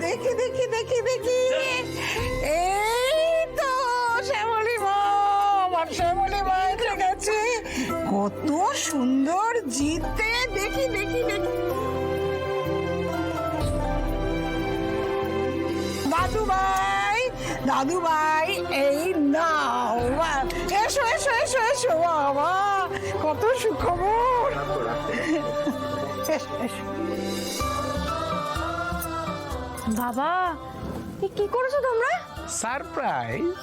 দেখি দেখি দেখি দেখি, এই তো শ্যামলী মা, আমার শ্যামলী মা এসে গেছে। কত সুন্দর জিতে, দেখি দেখি দেখি। দাদু ভাই, দাদু ভাই, এই নাও, এসো এসো এসো এসো, বাবা কত সুখবর। বাবা কি করেছো তোমরা? সারপ্রাইজ?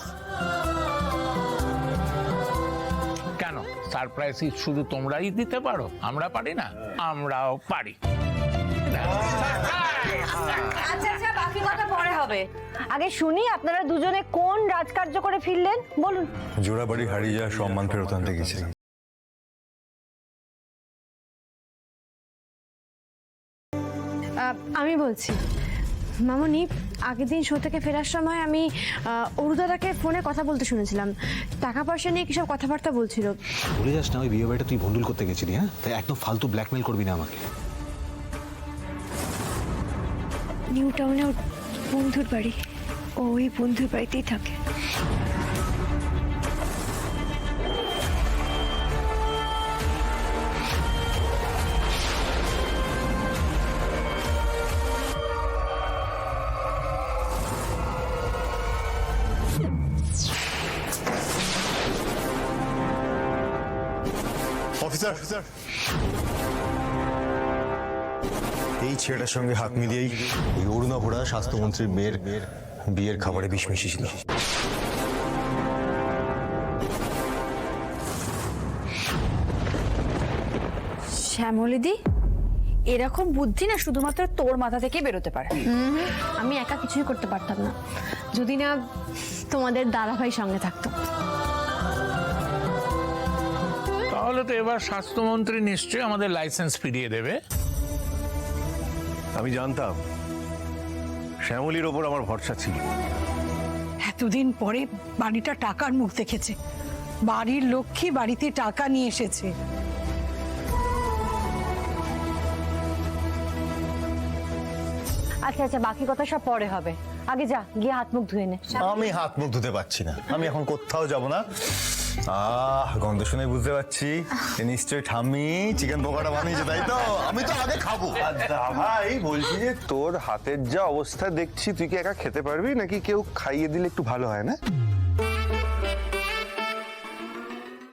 কেন সারপ্রাইজ শুধু তোমরাই দিতে পারো, আমরা পারি না? আমরাও পারি। আচ্ছা আচ্ছা, বাকি কথা পরে হবে। আগে শুনি আপনারা দুজনে কোন রাজকার্য করে ফিরলেন, বলুন। জোড়াবাড়ি হারিয়ে যাওয়া সম্মান ফেরত আনতে গেছি। আমি বলছি মামনি, আগের দিন শো থেকে ফেরার সময় আমি অরুদাদাকে ফোনে কথা বলতে শুনেছিলাম। টাকা পয়সা নিয়ে কিসব কথাবার্তা বলছিল। ভুলে যাস না ওই বিয়ে বাড়িটা তুই ভন্ডুল করতে গেছিলি, হ্যাঁ? তাই একদম ফালতু ব্ল্যাকমেল করবি না আমাকে। নিউ টাউনে ওর বন্ধুর বাড়ি, ও ওই বন্ধুর বাড়িতেই থাকে। অফিসার, এই ছেলেটার সঙ্গে হাত মিলিয়েই ওই অরুণা ঘোড়া স্বাস্থ্যমন্ত্রীর মেয়ের বিয়ের খাবারে বিষ মিশিয়েছিল। শ্যামলীদি, এরকম বুদ্ধি না শুধুমাত্র তোর মাথা থেকে বেরোতে পারে। আমি একা কিছুই করতে পারতাম না যদি না তোমাদের দাদাভাই সঙ্গে থাকতো। তাহলে তো এবার স্বাস্থ্যমন্ত্রী নিশ্চয়ই আমাদের লাইসেন্স ফিরিয়ে দেবে। আমি জানতাম, শ্যামলীর ওপর আমার ভরসা ছিল। এতদিন পরে বাড়িটা টাকার মুখ দেখেছে, বাড়ির লক্ষ্মী বাড়িতে টাকা নিয়ে এসেছে। আচ্ছা আচ্ছা, বাকি কথা সব পরে হবে। আগে যা, গিয়ে হাত মুখ ধুয়ে নে। আমি হাত মুখ ধুতে পারছি না, আমি এখন কোথাও যাব না। গন্ধ শুনে বুঝতে পারছি নিশ্চয়ই ঠাম্মি চিকেন পকোড়া বানিয়েছে, তাই তো? আমি তো আগে খাবো। ভাই বলছি যে তোর হাতের যা অবস্থা দেখছি, তুই কি একা খেতে পারবি নাকি কেউ খাইয়ে দিলে একটু ভালো হয় না?